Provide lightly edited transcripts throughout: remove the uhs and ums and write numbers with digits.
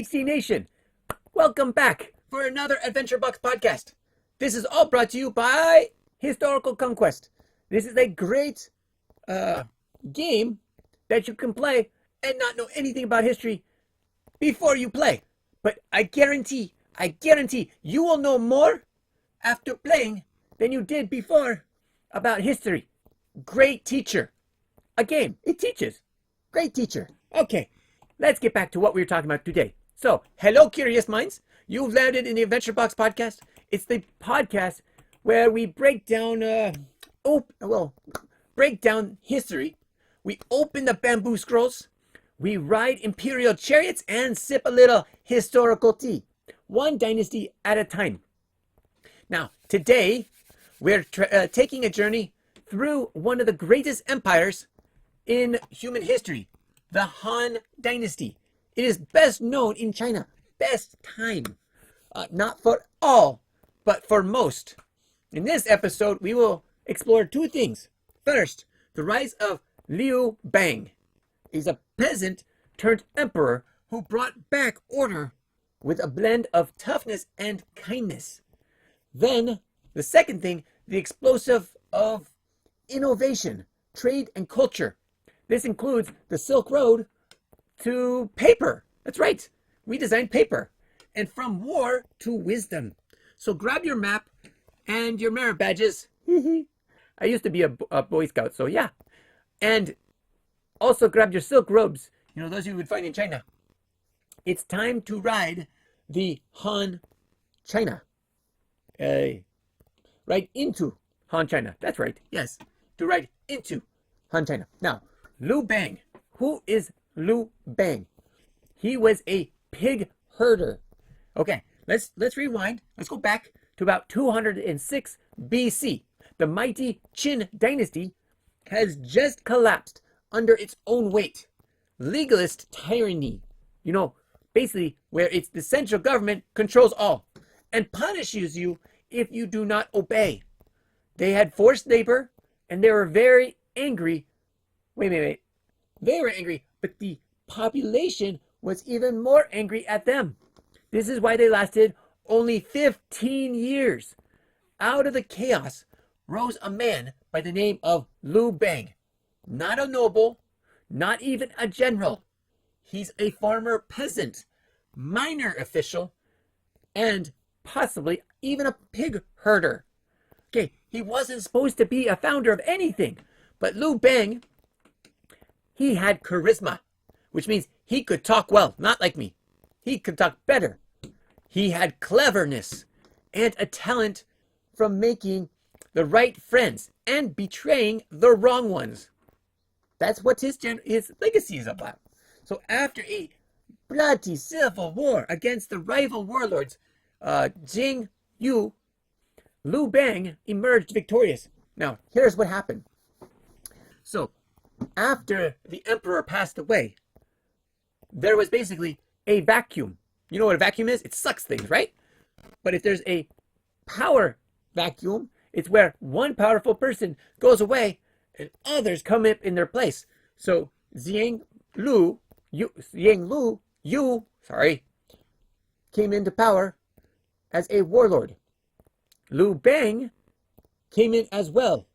HD Nation, welcome back for another Adventure Box podcast. This is all brought to you by Historical Conquest. This is a great game that you can play and not know anything about history before you play. But I guarantee you will know more after playing than you did before about history. Great teacher. A game. It teaches. Great teacher. Okay, let's get back to what we were talking about today. So, hello, curious minds. You've landed in the Adventure Box podcast. It's the podcast where we break down, break down history. We open the bamboo scrolls. We ride imperial chariots and sip a little historical tea. One dynasty at a time. Now, today, we're taking a journey through one of the greatest empires in human history, the Han Dynasty. It is best known in China. Best time. Not for all, but for most. In this episode, we will explore two things. First, the rise of Liu Bang. He's a peasant turned emperor who brought back order with a blend of toughness and kindness. Then, the second thing, the explosive of innovation, trade, and culture. This includes the Silk Road to paper. That's right. We designed paper. And from war to wisdom. So grab your map and your merit badges. I used to be a Boy Scout, so yeah. And also grab your silk robes. You know, those you would find in China. It's time to ride the Han China. Right into Han China. That's right. Yes. To ride into Han China. Now, Liu Bang. Who is Liu Bang? He was a pig herder. Okay, let's rewind. Let's go back to about 206 BC. The mighty Qin Dynasty has just collapsed under its own weight. Legalist tyranny. You know, basically where it's the central government controls all and punishes you if you do not obey. They had forced labor and they were very angry. Wait. They were angry, but the population was even more angry at them. This is why they lasted only 15 years. Out of the chaos rose a man by the name of Liu Bang. Not a noble, not even a general. He's a farmer peasant, minor official, and possibly even a pig herder. Okay, he wasn't supposed to be a founder of anything, but Liu Bang, he had charisma, which means he could talk well, not like me. He could talk better. He had cleverness and a talent from making the right friends and betraying the wrong ones. That's what his legacy is about. So after a bloody civil war against the rival warlords, Jing Yu, Liu Bang emerged victorious. Now, here's what happened. So, after the emperor passed away, there was basically a vacuum. You know what a vacuum is? It sucks things, right? But if there's a power vacuum, it's where one powerful person goes away and others come up in their place. So Zhang Lu came into power as a warlord. Liu Bang came in as well.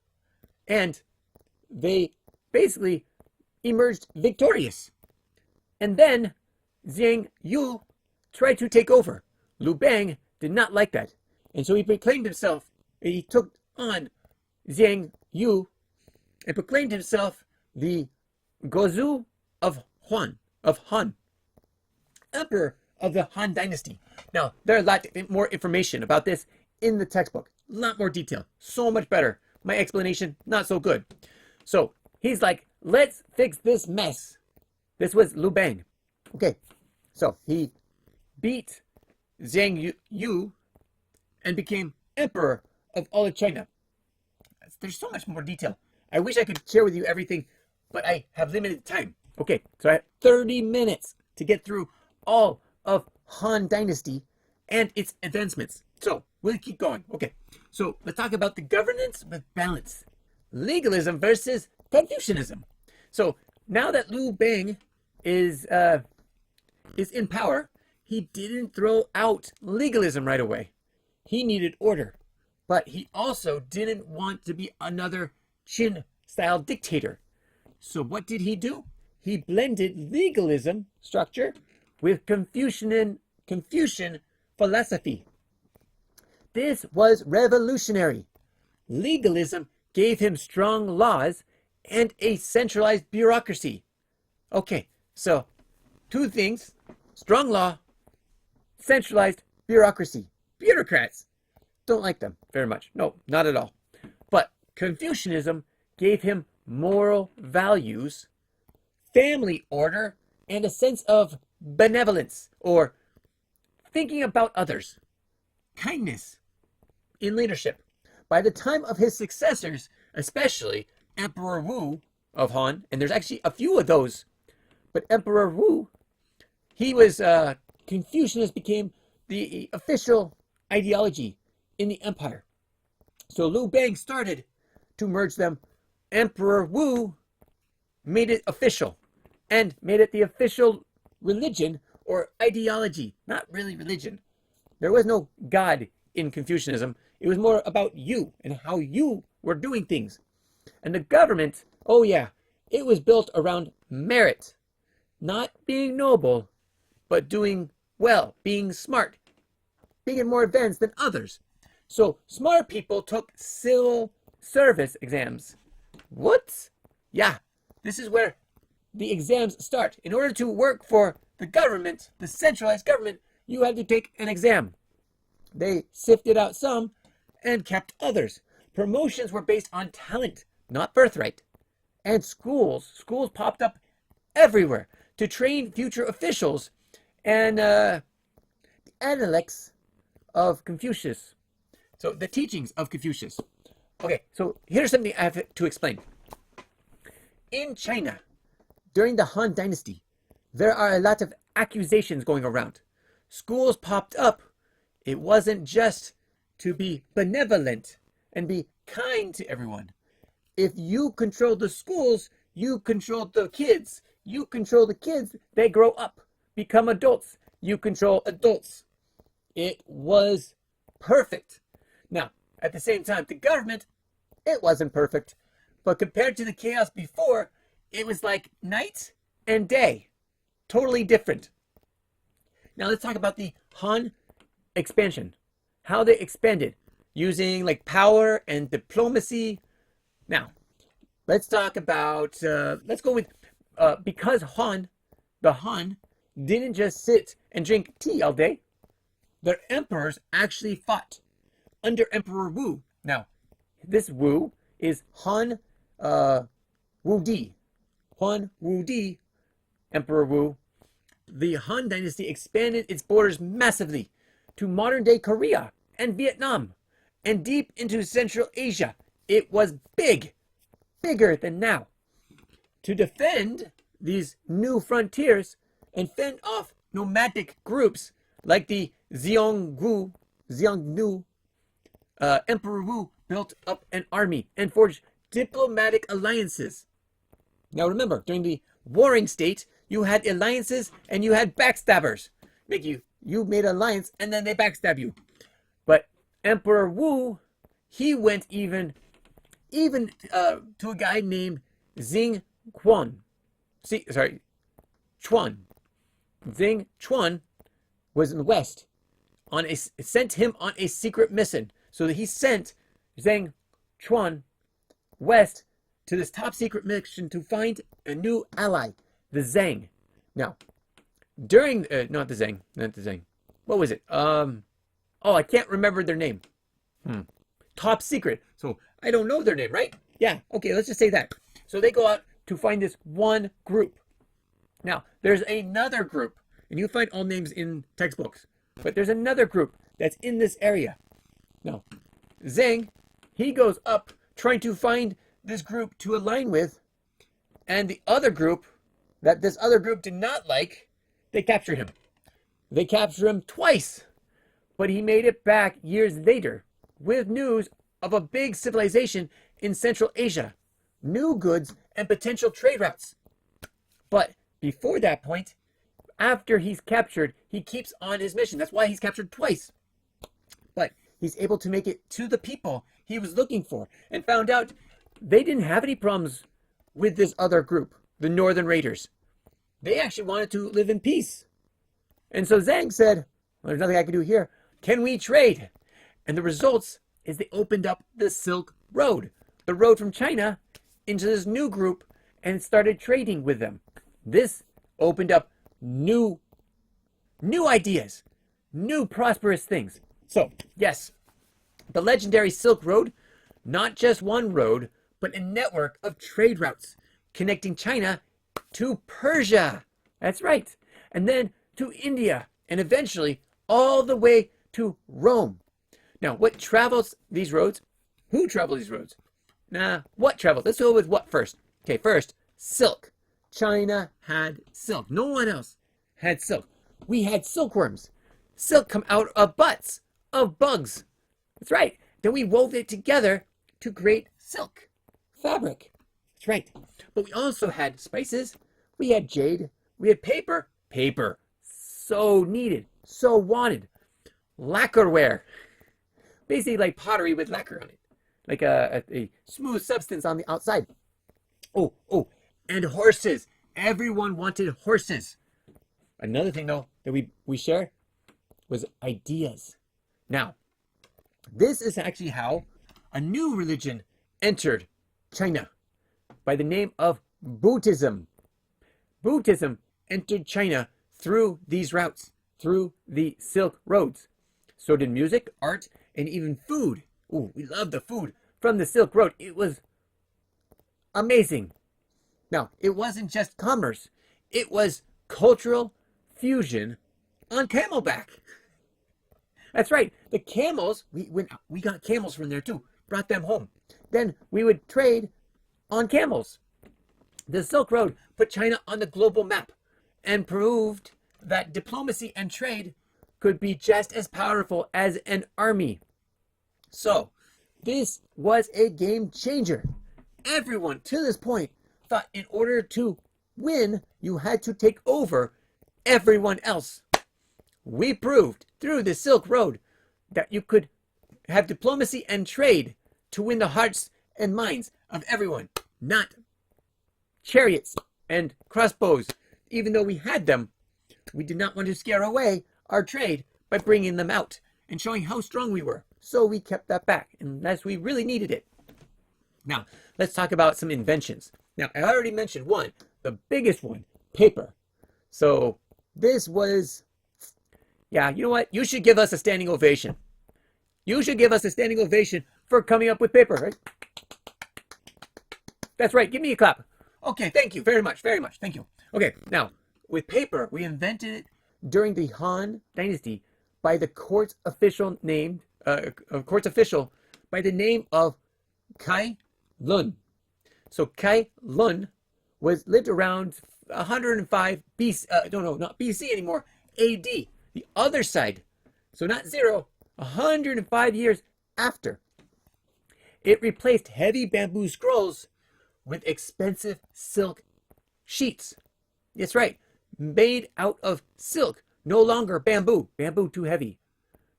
And they basically emerged victorious. And then Zhang Yu tried to take over. Liu Bang did not like that. And so he proclaimed himself, he took on Zhang Yu and proclaimed himself the Gozu of Han, Emperor of the Han Dynasty. Now, there's a lot more information about this in the textbook. A lot more detail. So much better. My explanation, not so good. So, he's like, let's fix this mess. This was Liu Bang. Okay, so he beat Zhang Yu and became emperor of all of China. There's so much more detail. I wish I could share with you everything, but I have limited time. Okay, so I have 30 minutes to get through all of Han Dynasty and its advancements. So we'll keep going. Okay, so let's talk about the governance with balance. Legalism versus Confucianism. So now that Liu Bang is in power, he didn't throw out legalism right away. He needed order, but he also didn't want to be another Qin-style dictator. So what did he do? He blended legalism structure with Confucian philosophy. This was revolutionary. Legalism gave him strong laws and a centralized bureaucracy. Okay, so two things: strong law, centralized bureaucracy. Bureaucrats don't like them very much. No, not at all. But Confucianism gave him moral values, family order, and a sense of benevolence, or thinking about others, kindness in leadership. By the time of his successors, especially Emperor Wu of Han, and there's actually a few of those, but Emperor Wu, he was, Confucianism became the official ideology in the empire. So Liu Bang started to merge them. Emperor Wu made it official and made it the official religion or ideology. Not really religion. There was no God in Confucianism. It was more about you and how you were doing things. And the government, oh yeah, it was built around merit. Not being noble, but doing well, being smart, being more advanced than others. So smart people took civil service exams. What? Yeah, this is where the exams start. In order to work for the government, the centralized government, you had to take an exam. They sifted out some and kept others. Promotions were based on talent, not birthright. And schools popped up everywhere to train future officials and the analects of Confucius. So the teachings of Confucius. Okay, so here's something I have to explain. In China, during the Han Dynasty, there are a lot of accusations going around. Schools popped up. It wasn't just to be benevolent and be kind to everyone. If you control the schools, you control the kids. You control the kids, they grow up, become adults. You control adults. It was perfect. Now, at the same time, the government, it wasn't perfect. But compared to the chaos before, it was like night and day. Totally different. Now let's talk about the Han expansion. How they expanded using like power and diplomacy. Now, let's talk about, let's go with, because the Han didn't just sit and drink tea all day. Their emperors actually fought under Emperor Wu. Now, this Wu is Han Wu Di. Han Wu Di, Emperor Wu. The Han Dynasty expanded its borders massively to modern-day Korea and Vietnam and deep into Central Asia. It was big, bigger than now. To defend these new frontiers and fend off nomadic groups like the Xiongnu, Emperor Wu built up an army and forged diplomatic alliances. Now remember, during the warring state, you had alliances and you had backstabbers. You made an alliance and then they backstab you. But Emperor Wu, he went even to a guy named Chuan. Xing Chuan was in the west. Sent him on a secret mission. So he sent Zhang Chuan west to this top secret mission to find a new ally, the Zhang. Now, during not the Zhang. What was it? I can't remember their name. Top secret. So I don't know their name, right? Yeah. Okay, let's just say that. So they go out to find this one group. Now, there's another group, and you find all names in textbooks, but there's another group that's in this area. Now, Zhang, he goes up trying to find this group to align with, and the other group that this other group did not like, they captured him. They captured him twice, but he made it back years later with news of a big civilization in Central Asia, new goods and potential trade routes. But before that point, after he's captured, he keeps on his mission. That's why he's captured twice. But he's able to make it to the people he was looking for and found out they didn't have any problems with this other group, the Northern Raiders. They actually wanted to live in peace. And so Zhang said, well, there's nothing I can do here. Can we trade? And the results is they opened up the Silk Road, the road from China into this new group, and started trading with them. This opened up new ideas, new prosperous things. So, yes, the legendary Silk Road, not just one road, but a network of trade routes connecting China to Persia. That's right. And then to India, and eventually all the way to Rome. Now, what travels these roads? Who travels these roads? What travels? Let's go with what first. Okay, first, silk. China had silk. No one else had silk. We had silkworms. Silk come out of butts of bugs. That's right. Then we wove it together to create silk fabric. That's right. But we also had spices. We had jade. We had paper. Paper. So needed. So wanted. Lacquerware. Basically like pottery with lacquer on it. Like a smooth substance on the outside. Oh, and horses. Everyone wanted horses. Another thing, though, that we share was ideas. Now, this is actually how a new religion entered China by the name of Buddhism. Buddhism entered China through these routes, through the Silk Roads. So did music, art, and even food. Ooh, we love the food from the Silk Road. It was amazing. Now, it wasn't just commerce. It was cultural fusion on camelback. That's right. The camels, we got camels from there too. Brought them home. Then we would trade on camels. The Silk Road put China on the global map and proved that diplomacy and trade could be just as powerful as an army. So, this was a game changer. Everyone to this point thought in order to win, you had to take over everyone else. We proved through the Silk Road that you could have diplomacy and trade to win the hearts and minds of everyone, not chariots and crossbows. Even though we had them, we did not want to scare away our trade by bringing them out and showing how strong we were. So we kept that back unless we really needed it. Now, let's talk about some inventions. Now, I already mentioned one, the biggest one, paper. So this was, yeah, you know what? You should give us a standing ovation. You should give us a standing ovation for coming up with paper, right? That's right. Give me a clap. Okay, thank you very much, very much. Thank you. Okay, now, with paper, we invented it during the Han Dynasty by the court's official by the name of Kai Lun. So Kai Lun lived around 105 BC, not BC anymore, AD. The other side, so not 105 years after. It replaced heavy bamboo scrolls with expensive silk sheets. That's right, made out of silk, no longer bamboo. Bamboo too heavy.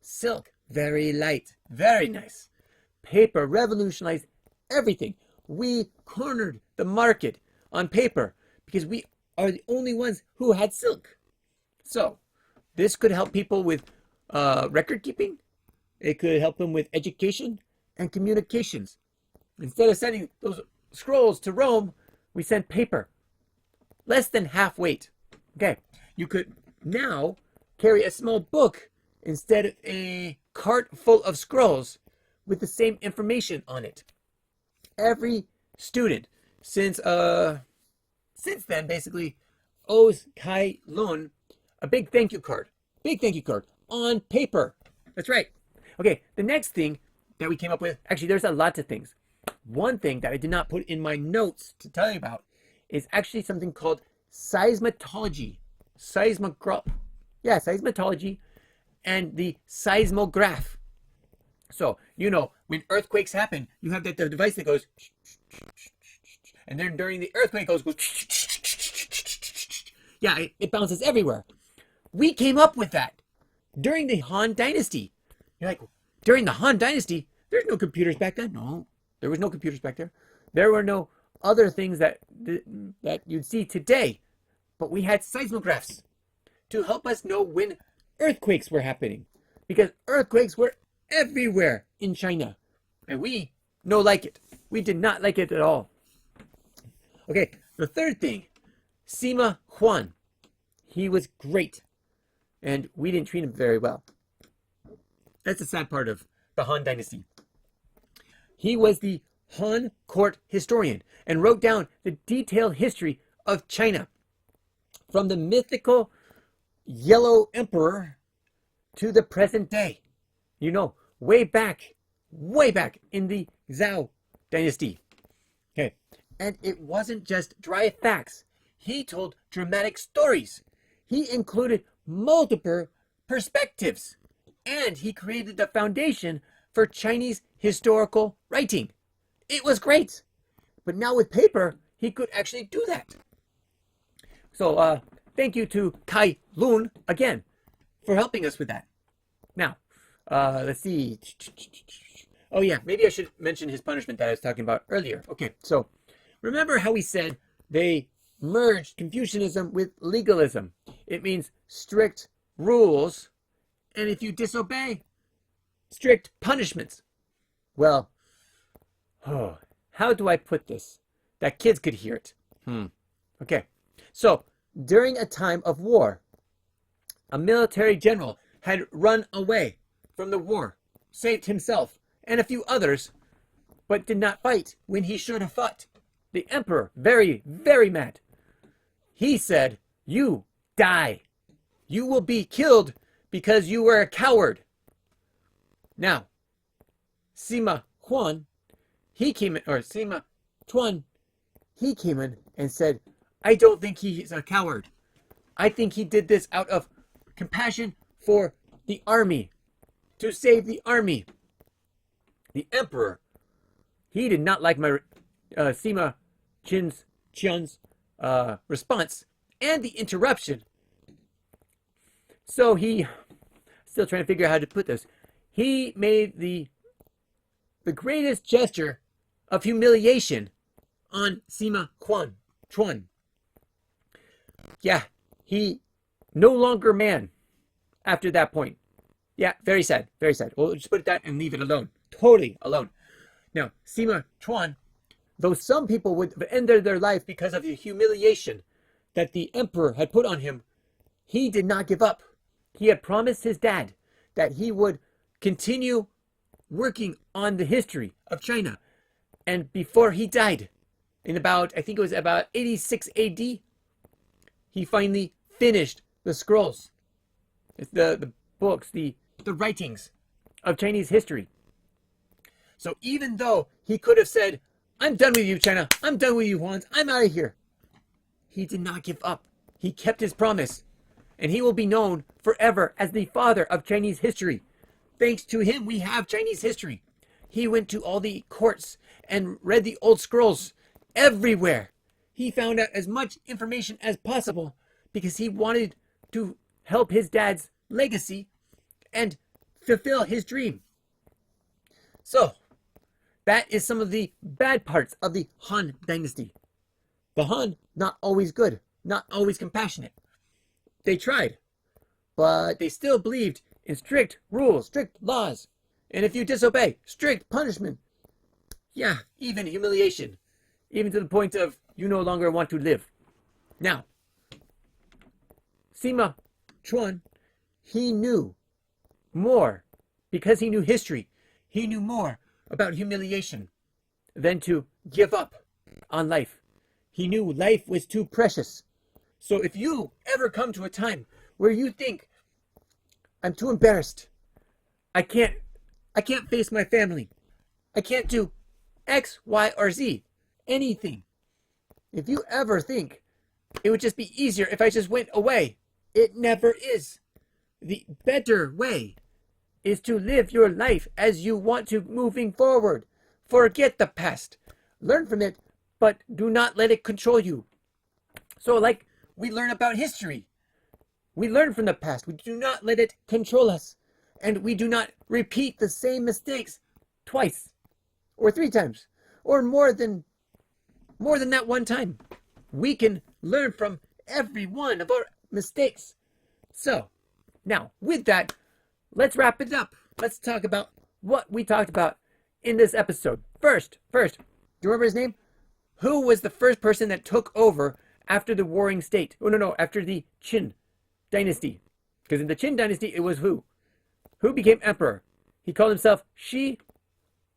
Silk, very light, very nice. Paper revolutionized everything. We cornered the market on paper because we are the only ones who had silk. So, this could help people with record keeping. It could help them with education and communications. Instead of sending those scrolls to Rome, we sent paper. Less than half weight. Okay, you could now carry a small book instead of a cart full of scrolls with the same information on it. Every student since then basically owes Kai Lun a big thank you card. Big thank you card on paper. That's right. Okay, the next thing that we came up with, actually there's a lot of things. One thing that I did not put in my notes to tell you about is actually something called seismology. Seismology and the seismograph. So, you know, when earthquakes happen, you have that device that goes, and then during the earthquake goes, Yeah, it bounces everywhere. We came up with that during the Han Dynasty. You're like, during the Han Dynasty, there's no computers back then. No, there was no computers back there. There were no other things that you'd see today. But we had seismographs to help us know when earthquakes were happening. Because earthquakes were everywhere in China. And we no like it. We did not like it at all. Okay, the third thing, Sima Huan. He was great. And we didn't treat him very well. That's the sad part of the Han Dynasty. He was the Han court historian and wrote down the detailed history of China. From the mythical Yellow Emperor to the present day. You know, way back in the Zhao Dynasty. Okay, and it wasn't just dry facts. He told dramatic stories. He included multiple perspectives. And he created the foundation for Chinese historical writing. It was great. But now with paper, he could actually do that. So thank you to Kai Lun again for helping us with that. Now, let's see. Oh yeah, maybe I should mention his punishment that I was talking about earlier. Okay, so remember how we said they merged Confucianism with legalism. It means strict rules, and if you disobey, strict punishments. Well, how do I put this that kids could hear it? Okay, so during a time of war, a military general had run away from the war, saved himself and a few others, but did not fight when he should have fought. The emperor, very, very mad. He said, "You die. You will be killed because you were a coward." Now, Sima Huan, Sima Tuan, he came in and said, "I don't think he is a coward. I think he did this out of compassion for the army, to save the army." The emperor, he did not like my Sima Qian's response and the interruption. So he, still trying to figure out how to put this, he made the greatest gesture of humiliation on Sima Chuan. Yeah, he no longer man after that point. Yeah, very sad, very sad. We'll just put that and leave it alone. Totally alone. Now, Sima Chuan, though some people would have ended their life because of the humiliation that the emperor had put on him, he did not give up. He had promised his dad that he would continue working on the history of China. And before he died, in about, I think it was about 86 AD, he finally finished the scrolls, the books, the writings of Chinese history. So even though he could have said, "I'm done with you, China. I'm done with you, Huans. I'm out of here," he did not give up. He kept his promise. And he will be known forever as the father of Chinese history. Thanks to him, we have Chinese history. He went to all the courts and read the old scrolls everywhere. He found out as much information as possible because he wanted to help his dad's legacy and fulfill his dream. So, that is some of the bad parts of the Han Dynasty. The Han, not always good, not always compassionate. They tried, but they still believed in strict rules, strict laws. And if you disobey, strict punishment. Yeah, even humiliation. Even to the point of you no longer want to live. Now, Sima Chuan, he knew more because he knew history. He knew more about humiliation than to give up on life. He knew life was too precious. So if you ever come to a time where you think, "I'm too embarrassed. I can't face my family. I can't do X, Y, or Z, anything." If you ever think it would just be easier if I just went away, it never is. The better way is to live your life as you want to moving forward. Forget the past. Learn from it, but do not let it control you. So like We learn about history. We learn from the past. We do not let it control us. And we do not repeat the same mistakes twice or 3 times or more than that one time. We can learn from every one of our mistakes. So, now, with that, let's wrap it up. Let's talk about what we talked about in this episode. First, do you remember his name? Who was the first person that took over after the Warring State? Oh, no, after the Qin Dynasty. Because in the Qin Dynasty, it was who? Who became emperor? He called himself Shi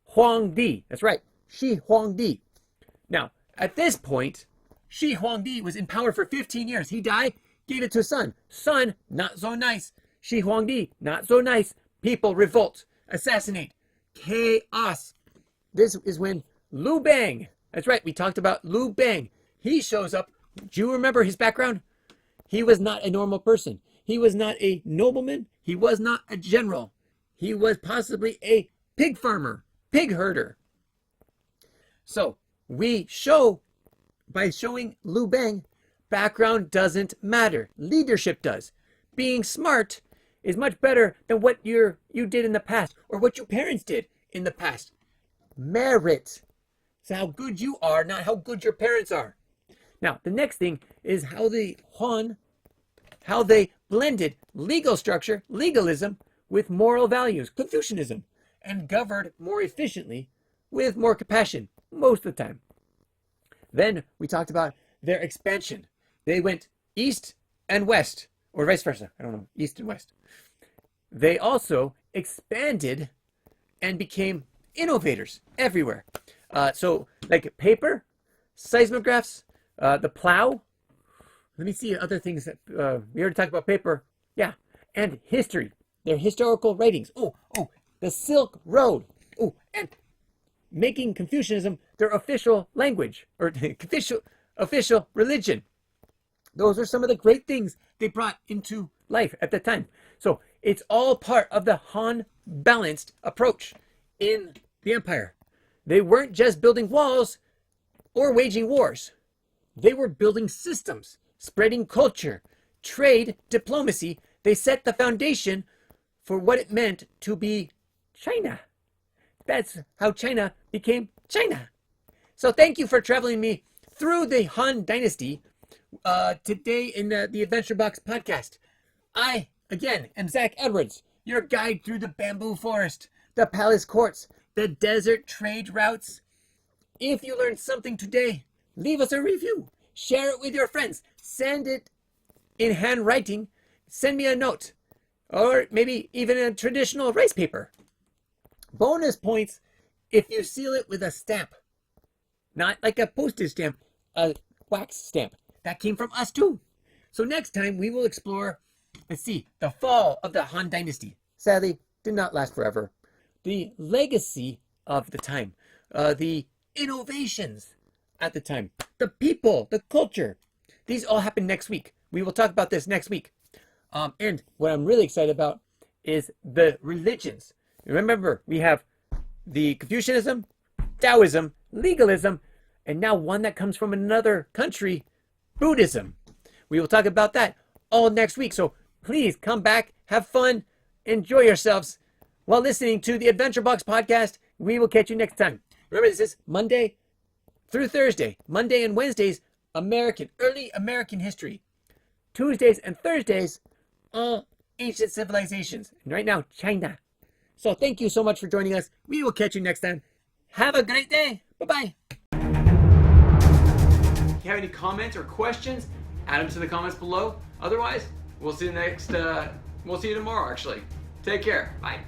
Huang. That's right, Shi Huang. Now, at this point, Shi Huang was in power for 15 years. He died, gave it to his son. Son, not so nice. Shi Huang, not so nice. People revolt, assassinate, chaos. This is when Liu Bang, that's right, we talked about Liu Bang. He shows up. Do you remember his background? He was not a normal person. He was not a nobleman. He was not a general. He was possibly a pig farmer, pig herder. So we show, by showing Liu Bang, background doesn't matter. Leadership does. Being smart is much better than what you did in the past or what your parents did in the past. Merit. It's how good you are, not how good your parents are. Now, the next thing is how the Han, how they blended legal structure, legalism, with moral values, Confucianism, and governed more efficiently with more compassion most of the time. Then we talked about their expansion. They went east and west, or vice versa. I don't know, east and west. They also expanded and became innovators everywhere. So like paper, seismographs, the plow. Let me see other things that we already talked about paper. Yeah, and history. Their historical writings. Oh, the Silk Road. Oh, and making Confucianism their official language or official religion. Those are some of the great things they brought into life at the time. So it's all part of the Han balanced approach in the empire. They weren't just building walls or waging wars. They were building systems, spreading culture, trade, diplomacy. They set the foundation for what it meant to be China. That's how China became China. So thank you for traveling me through the Han Dynasty today in the Adventure Box podcast. I, again, am Zach Edwards, your guide through the bamboo forest, the palace courts, the desert trade routes. If you learned something today, leave us a review. Share it with your friends. Send it in handwriting. Send me a note. Or maybe even a traditional rice paper. Bonus points if you seal it with a stamp. Not like a postage stamp, a wax stamp. That came from us too. So next time we will explore, let's see, the fall of the Han Dynasty. Sadly, did not last forever. The legacy of the time. The innovations at the time. The people, the culture. These all happen next week. We will talk about this next week. And what I'm really excited about is the religions. Remember, we have the Confucianism, Taoism, legalism, and now one that comes from another country, Buddhism. We will talk about that all next week. So please come back, have fun, enjoy yourselves while listening to the Adventure Box podcast. We will catch you next time. Remember, this is Monday through Thursday. Monday and Wednesdays, early American history. Tuesdays and Thursdays, all ancient civilizations. And right now, China. So thank you so much for joining us. We will catch you next time. Have a great day. Bye-bye. If you have any comments or questions, add them to the comments below. Otherwise, we'll see you tomorrow, actually. Take care. Bye.